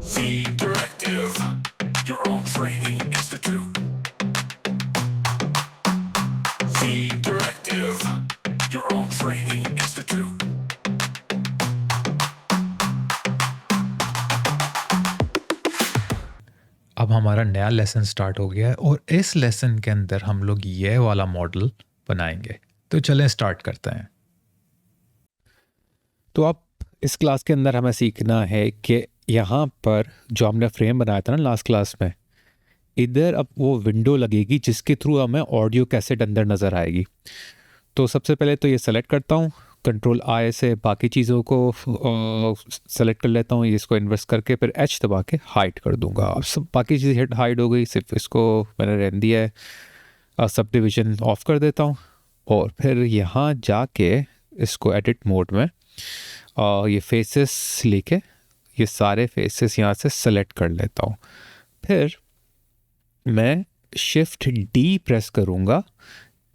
Feed Directive, your own training institute. Feed Directive, your own training institute. अब हमारा नया lesson start हो गया है और इस लेसन के अंदर हम लोग ये वाला मॉडल बनाएंगे। तो चलें स्टार्ट करते हैं। तो अब इस क्लास के अंदर हमें सीखना है कि यहाँ पर जो हमने फ्रेम बनाया था ना लास्ट क्लास में, इधर अब वो विंडो लगेगी जिसके थ्रू हमें ऑडियो कैसेट अंदर नज़र आएगी। तो सबसे पहले तो ये सेलेक्ट करता हूँ, कंट्रोल आई से बाकी चीज़ों को सेलेक्ट कर लेता हूँ, इसको इन्वर्स करके फिर एच दबा के हाइड कर दूंगा। अब सब बाकी चीज़ें हाइड हो गई, सिर्फ इसको मैंने रहने दिया है। सब डिविज़न ऑफ कर देता हूँ और फिर यहाँ जाके इसको एडिट मोड में ये फेसेस लेके ये सारे फेसेस यहाँ से सेलेक्ट कर लेता हूँ। फिर मैं शिफ्ट डी प्रेस करूँगा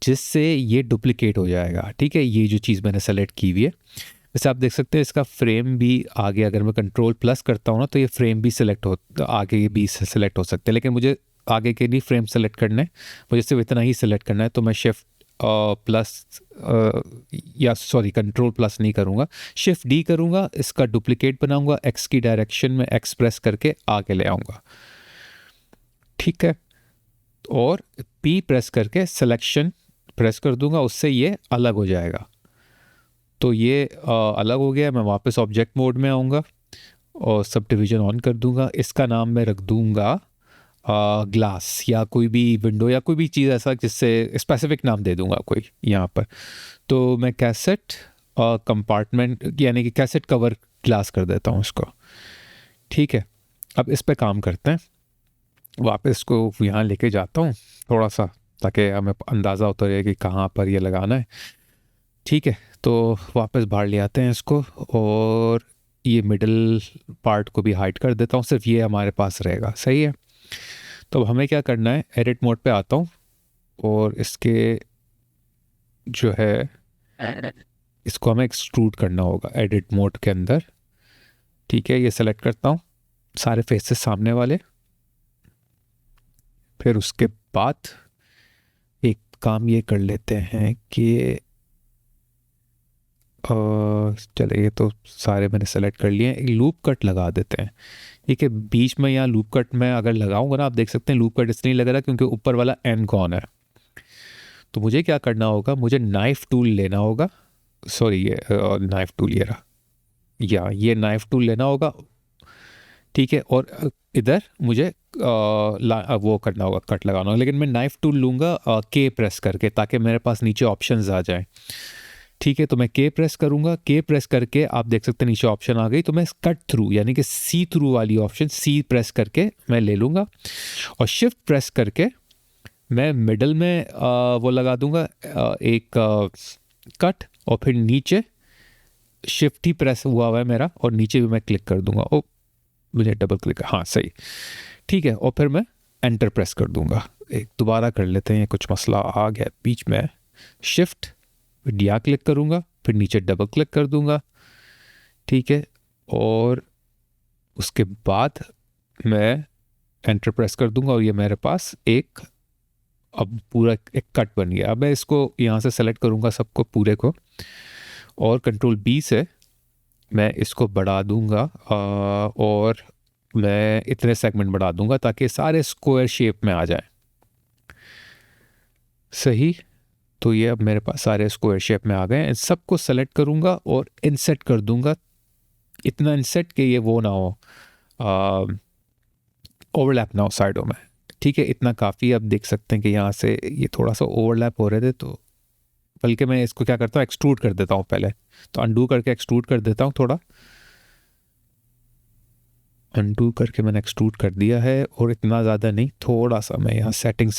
जिससे ये डुप्लीकेट हो जाएगा। ठीक है, ये जो चीज़ मैंने सेलेक्ट की हुई है, वैसे आप देख सकते हैं इसका फ्रेम भी आगे, अगर मैं कंट्रोल प्लस करता हूँ ना तो ये फ्रेम भी सिलेक्ट हो, आगे भी सेलेक्ट हो सकते हैं, लेकिन मुझे आगे के नहीं फ्रेम सेलेक्ट करने, मुझे सिर्फ इतना ही सेलेक्ट करना है। तो मैं शिफ्ट प्लस या सॉरी कंट्रोल प्लस नहीं करूँगा, शिफ्ट डी करूँगा, इसका डुप्लीकेट बनाऊँगा, एक्स की डायरेक्शन में एक्स प्रेस करके आगे ले आऊँगा। ठीक है, और पी प्रेस करके सिलेक्शन प्रेस कर दूंगा, उससे ये अलग हो जाएगा। तो ये अलग हो गया। मैं वापस ऑब्जेक्ट मोड में आऊँगा और सब डिवीज़न ऑन कर दूंगा। इसका नाम मैं रख दूंगा ग्लास या कोई भी विंडो या कोई भी चीज़ ऐसा जिससे स्पेसिफिक नाम दे दूंगा कोई यहाँ पर। तो मैं कैसेट कंपार्टमेंट यानी कि कैसेट कवर ग्लास कर देता हूँ इसको। ठीक है, अब इस पे काम करते हैं। वापस इसको यहाँ लेके जाता हूँ थोड़ा सा, ताकि हमें अंदाज़ा होता रहे कि कहाँ पर ये लगाना है। ठीक है, तो वापस बाहर ले आते हैं इसको और ये मिडल पार्ट को भी हाइड कर देता हूँ, सिर्फ ये हमारे पास रहेगा। सही है, तो हमें क्या करना है, एडिट मोड पे आता हूँ और इसके जो है इसको हमें एक्सट्रूड करना होगा एडिट मोड के अंदर। ठीक है, ये सेलेक्ट करता हूँ सारे फेसेस सामने वाले। फिर उसके बाद एक काम ये कर लेते हैं कि चले, ये तो सारे मैंने सेलेक्ट कर लिए हैं, एक लूप कट लगा देते हैं। ठीक है, बीच में यहाँ लूप कट में अगर लगाऊंगा ना, आप देख सकते हैं लूप कट इसलिए लग रहा है क्योंकि ऊपर वाला एन गॉन है। तो मुझे क्या करना होगा, मुझे नाइफ टूल लेना होगा, सॉरी ये नाइफ टूल ये रहा, या ये नाइफ टूल लेना होगा। ठीक है, और इधर मुझे वो करना होगा, कट लगाना होगा, लेकिन मैं नाइफ टूल लूँगा के प्रेस करके, ताकि मेरे पास नीचे ऑप्शंस आ जाएं। ठीक है, तो मैं के प्रेस करूँगा, के प्रेस करके आप देख सकते हैं नीचे ऑप्शन आ गई। तो मैं कट थ्रू यानी कि सी थ्रू वाली ऑप्शन सी प्रेस करके मैं ले लूँगा और शिफ्ट प्रेस करके मैं मिडल में वो लगा दूँगा एक कट, और फिर नीचे शिफ्ट ही प्रेस हुआ है मेरा और नीचे भी मैं क्लिक कर दूँगा। ओ मुझे डबल क्लिक, हाँ सही। ठीक है, और फिर मैं एंटर प्रेस कर दूंगा। एक दोबारा कर लेते हैं, कुछ मसला आ गया बीच में। शिफ्ट डिया क्लिक करूंगा, फिर नीचे डबल क्लिक कर दूंगा। ठीक है, और उसके बाद मैं एंटर प्रेस कर दूंगा और ये मेरे पास एक अब पूरा एक कट बन गया। अब मैं इसको यहाँ से सेलेक्ट करूंगा सबको पूरे को, और कंट्रोल बी से मैं इसको बढ़ा दूंगा और मैं इतने सेगमेंट बढ़ा दूंगा ताकि सारे स्क्वायर शेप में आ जाए। सही, तो ये अब मेरे पास सारे स्क्वायर शेप में आ गए। इन सबको सेलेक्ट करूंगा और इंसेट कर दूंगा, इतना इंसेट कि ये वो ना हो, ओवरलैप ना हो साइडों में। ठीक है, इतना काफ़ी। अब देख सकते हैं कि यहाँ से ये थोड़ा सा ओवरलैप हो रहे थे, तो बल्कि मैं इसको क्या करता हूँ, एक्सट्रूड कर देता हूँ पहले। तो अंडू करके एक्सट्रूड कर देता हूँ, थोड़ा अंडू करके मैंने एक्सट्रूड कर दिया है, और इतना ज़्यादा नहीं, थोड़ा सा मैं यहाँ सेटिंग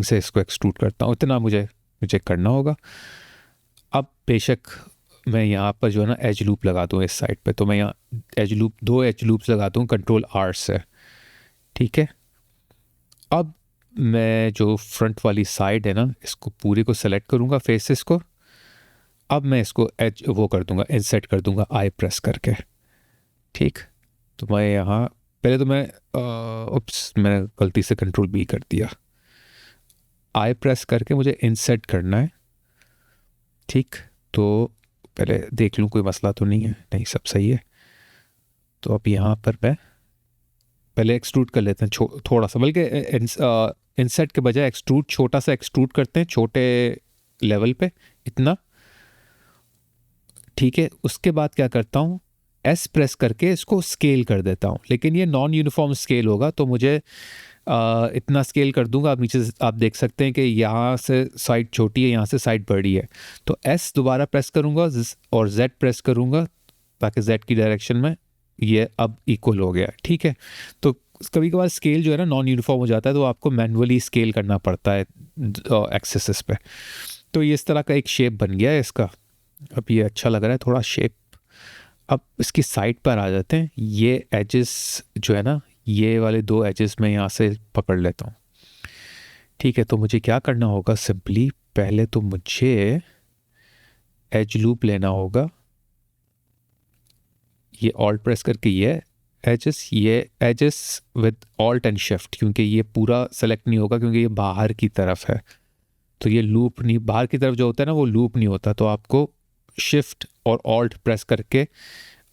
से इसको एक्सट्रूड करता हूँ, इतना मुझे करना होगा। अब बेशक मैं यहाँ पर जो है ना एज लूप लगा दूँ इस साइड पे, तो मैं यहाँ एज लूप 2 एज लूप्स लगा दूँ कंट्रोल आर से। ठीक है, अब मैं जो फ्रंट वाली साइड है ना, इसको पूरे को सेलेक्ट करूँगा फेसेस को। अब मैं इसको एज वो कर दूँगा, इंसर्ट कर दूँगा आई प्रेस करके। ठीक, तो मैं यहाँ पहले तो मैं मैंने गलती से कंट्रोल बी कर दिया। आई प्रेस करके मुझे इंसर्ट करना है। ठीक, तो पहले देख लूँ कोई मसला तो नहीं है, नहीं सब सही है। तो अब यहाँ पर मैं पहले एक्सट्रूड कर लेते हैं थोड़ा सा, बल्कि इंसर्ट के बजाय एक्सट्रूड, छोटा सा एक्सट्रूड करते हैं छोटे लेवल पे, इतना। ठीक है, उसके बाद क्या करता हूँ, एस प्रेस करके इसको स्केल कर देता हूँ, लेकिन ये नॉन यूनिफॉर्म स्केल होगा, तो मुझे इतना स्केल कर दूंगा। आप नीचे आप देख सकते हैं कि यहाँ से साइड छोटी है, यहाँ से साइड बड़ी है। तो एस दोबारा प्रेस करूँगा और जेड प्रेस करूँगा, ताकि जेड की डायरेक्शन में ये अब इक्वल हो गया। ठीक है, तो कभी कभार स्केल जो है ना नॉन यूनिफॉर्म हो जाता है, तो आपको मैनुअली स्केल करना पड़ता है एक्सेस पे। तो ये इस तरह का एक शेप बन गया है इसका। अब ये अच्छा लग रहा है थोड़ा शेप। अब इसकी साइड पर आ जाते हैं। ये एजेस जो है ना, ये वाले 2 एजेस मैं यहाँ से पकड़ लेता हूँ। ठीक है, तो मुझे क्या करना होगा, सिंपली पहले तो मुझे एज लूप लेना होगा। ये ऑल्ट प्रेस करके ये edges with alt and shift, क्योंकि ये पूरा सेलेक्ट नहीं होगा क्योंकि ये बाहर की तरफ है। तो ये लूप नहीं, बाहर की तरफ जो होता है ना वो लूप नहीं होता, तो आपको शिफ्ट और ऑल्ट प्रेस करके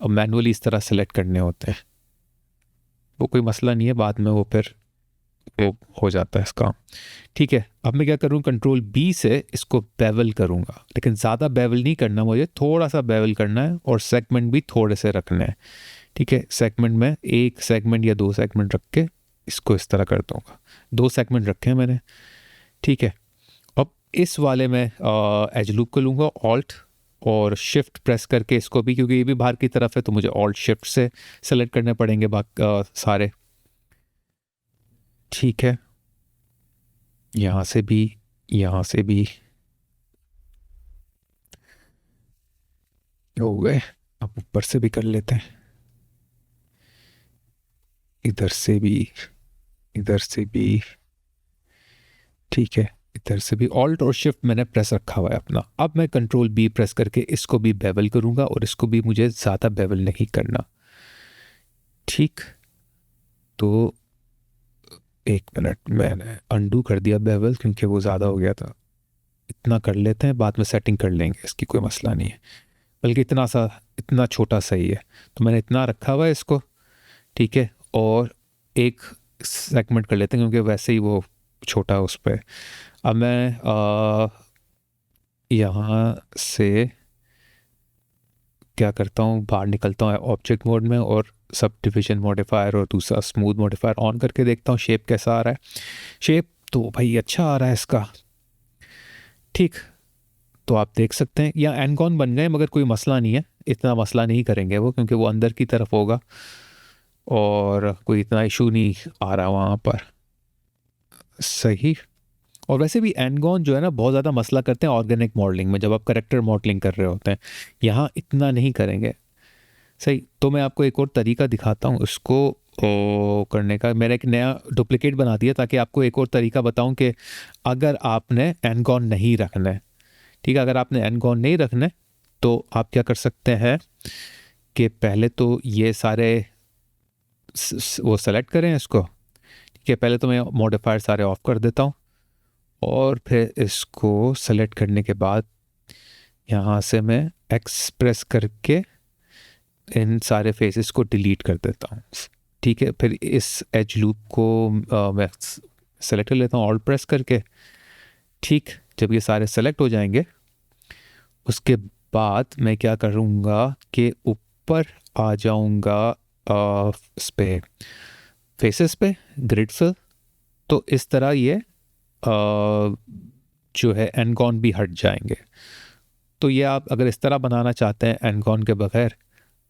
मैनुअली इस तरह सेलेक्ट करने होते हैं। वो कोई मसला नहीं है, बाद में वो फिर वो हो जाता है इसका। ठीक है, अब मैं क्या करूँ, कंट्रोल बी से इसको बेवल करूँगा, लेकिन ज़्यादा बेवल नहीं करना मुझे, थोड़ा सा बेवल करना है, और सेगमेंट भी थोड़े से रखने हैं। ठीक है, सेगमेंट में 1 सेगमेंट या 2 सेगमेंट रख के इसको इस तरह कर दूँगा। 2 सेगमेंट रखे हैं मैंने। ठीक है, अब इस वाले में एज लूप को लूँगा, ऑल्ट और शिफ्ट प्रेस करके इसको भी, क्योंकि ये भी बाहर की तरफ है, तो मुझे ऑल्ट शिफ्ट से सेलेक्ट करने पड़ेंगे सारे। ठीक है, यहाँ से भी, यहाँ से भी हो गए। अब ऊपर से भी कर लेते हैं, इधर से भी, इधर से भी। ठीक है, इधर से भी ऑल्ट और शिफ्ट मैंने प्रेस रखा हुआ है अपना। अब मैं कंट्रोल बी प्रेस करके इसको भी बेवल करूँगा, और इसको भी मुझे ज़्यादा बेवल नहीं करना। ठीक, तो 1 मिनट, मैंने अंडू कर दिया बेवल क्योंकि वो ज़्यादा हो गया था। इतना कर लेते हैं, बाद में सेटिंग कर लेंगे, इसकी कोई मसला नहीं है, बल्कि इतना छोटा सही है। तो मैंने इतना रखा हुआ है इसको। ठीक है, और एक सेगमेंट कर लेते हैं क्योंकि वैसे ही वो छोटा है उस पर। अब मैं यहाँ से क्या करता हूँ, बाहर निकलता हूँ ऑब्जेक्ट मोड में, और सब डिविजन मॉडिफायर और दूसरा स्मूथ मॉडिफायर ऑन करके देखता हूँ शेप कैसा आ रहा है। शेप तो भाई अच्छा आ रहा है इसका। ठीक, तो आप देख सकते हैं यहाँ एनकॉन बन गए, मगर कोई मसला नहीं है, इतना मसला नहीं करेंगे वो, क्योंकि वो अंदर की तरफ होगा और कोई इतना इशू नहीं आ रहा वहाँ पर। सही। और वैसे भी एनगॉन जो है ना बहुत ज़्यादा मसला करते हैं ऑर्गेनिक मॉडलिंग में, जब आप करेक्टर मॉडलिंग कर रहे होते हैं। यहाँ इतना नहीं करेंगे। सही, तो मैं आपको एक और तरीका दिखाता हूँ इसको करने का। मैंने एक नया डुप्लीकेट बना दिया ताकि आपको एक और तरीका बताऊँ कि अगर आपने एनगॉन नहीं रखना है, ठीक है, अगर आपने एनगॉन नहीं रखना है तो आप क्या कर सकते हैं कि पहले तो ये सारे वो सेलेक्ट करें इसको। ठीक है, पहले तो मैं मॉडिफायर सारे ऑफ कर देता हूँ, और फिर इसको सेलेक्ट करने के बाद यहाँ से मैं एक्सप्रेस करके इन सारे फेसेस को डिलीट कर देता हूँ। ठीक है, फिर इस एज लूप को मैं सेलेक्ट कर लेता हूँ ऑल्ट प्रेस करके। ठीक, जब ये सारे सेलेक्ट हो जाएंगे उसके बाद मैं क्या करूँगा कि ऊपर आ जाऊँगा इस पे फेसेस पे ग्रिड फिल। तो इस तरह ये जो है एनकॉन भी हट जाएंगे। तो ये आप अगर इस तरह बनाना चाहते हैं एनकॉन के बगैर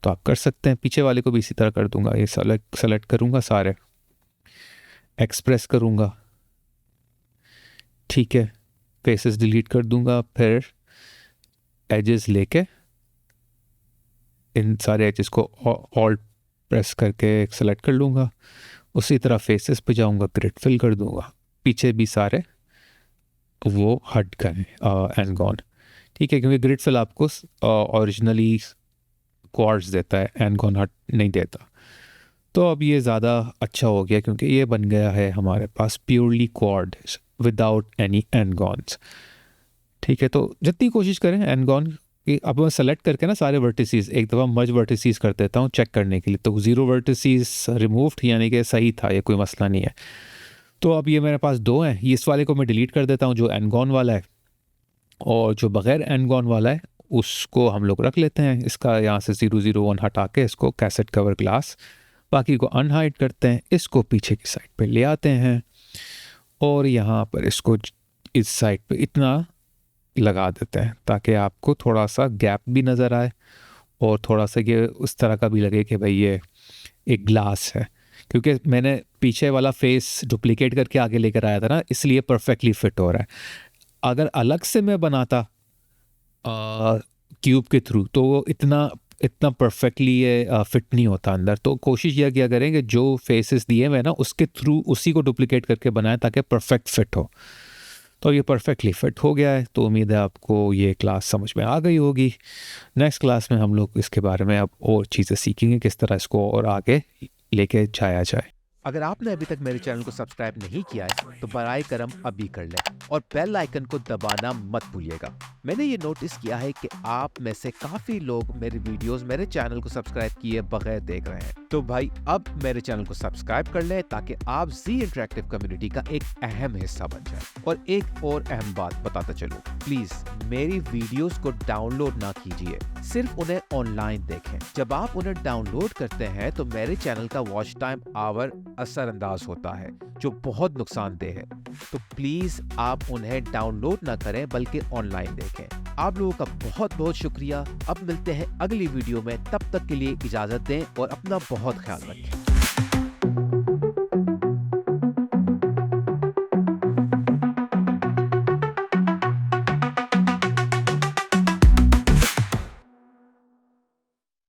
तो आप कर सकते हैं। पीछे वाले को भी इसी तरह कर दूंगा, ये सेलेक्ट करूंगा सारे, एक्सप्रेस करूंगा। ठीक है, फेसेस डिलीट कर दूंगा, फिर एजेस लेके इन सारे एजेस को ऑल्ट प्रेस करके सेलेक्ट कर लूँगा। उसी तरह फेसेस पे जाऊंगा, ग्रिड फिल कर दूंगा, पीछे भी सारे वो हट गए एनगॉन। ठीक है, क्योंकि ग्रिड फिल आपको ओरिजिनली क्वार्ट्स देता है, एनगॉन हट नहीं देता। तो अब ये ज़्यादा अच्छा हो गया क्योंकि ये बन गया है हमारे पास प्योरली क्वाड विदाउट एनी एनगॉन्स। ठीक है, तो जितनी कोशिश करें एनगॉन कि अब मैं सेलेक्ट करके ना सारे वर्टिसेस एक दफ़ा मर्ज वर्टिसेस कर देता हूँ चेक करने के लिए, तो 0 वर्टिसेस रिमूव्ड यानी कि सही था, ये कोई मसला नहीं है। तो अब ये मेरे पास 2 हैं, इस वाले को मैं डिलीट कर देता हूँ जो एनगॉन वाला है, और जो बग़ैर एनगॉन वाला है उसको हम लोग रख लेते हैं। इसका यहाँ से 001 हटा के इसको कैसेट कवर ग्लास, बाकी को अनहाइड करते हैं, इसको पीछे की साइड पे ले आते हैं और यहाँ पर इसको इस साइड पे इतना लगा देते हैं ताकि आपको थोड़ा सा गैप भी नज़र आए और थोड़ा सा ये उस तरह का भी लगे कि भाई ये एक ग्लास है, क्योंकि मैंने पीछे वाला फेस डुप्लीकेट करके आगे लेकर आया था ना, इसलिए परफेक्टली फिट हो रहा है। अगर अलग से मैं बनाता क्यूब के थ्रू तो वो इतना परफेक्टली ये फिट नहीं होता अंदर। तो कोशिश यह किया करें कि जो फेसेस दिए हुए ना उसके थ्रू उसी को डुप्लीकेट करके बनाएं ताकि परफेक्ट फिट हो। तो ये परफेक्टली फिट हो गया है, तो उम्मीद है आपको ये क्लास समझ में आ गई होगी। नेक्स्ट क्लास में हम लोग इसके बारे में अब और चीज़ें सीखेंगे, किस तरह इसको और आगे लेके जाया जाए। अगर आपने अभी तक मेरे चैनल को सब्सक्राइब नहीं किया है तो बराए करम अभी कर लें और बेल आइकन को दबाना मत भूलिएगा। मैंने ये नोटिस किया है कि आप में से काफ़ी लोग मेरे वीडियोस मेरे चैनल को सब्सक्राइब किए बगैर देख रहे हैं, तो भाई अब मेरे चैनल को सब्सक्राइब कर लें ताकि आप जी इंटरेक्टिव कम्युनिटी का एक अहम हिस्सा बन जाए। और एक और अहम बात बताता चलूं, प्लीज़ मेरी वीडियोस को डाउनलोड ना कीजिए, सिर्फ उन्हें ऑनलाइन देखें। जब आप उन्हें डाउनलोड करते हैं तो मेरे चैनल का वॉच टाइम आवर असरअंदाज होता है जो बहुत नुकसानदेह है। तो प्लीज आप उन्हें डाउनलोड ना करें बल्कि ऑनलाइन देखें। आप लोगों का बहुत बहुत शुक्रिया। अब मिलते हैं अगली वीडियो में, तब तक के लिए इजाजत दें और अपना बहुत ख्याल रखें।